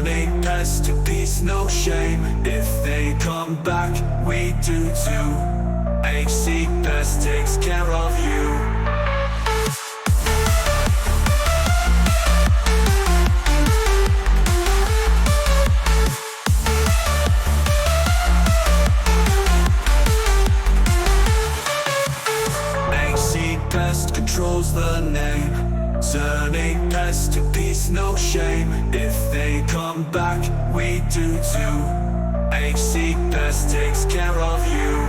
Turning pests to peace, no shame. If they come back, we do too. HC Pest takes care of you. Pest controls the name. Turning pests to peace, no shame. If they come back, we do too. HC Pest takes care of you.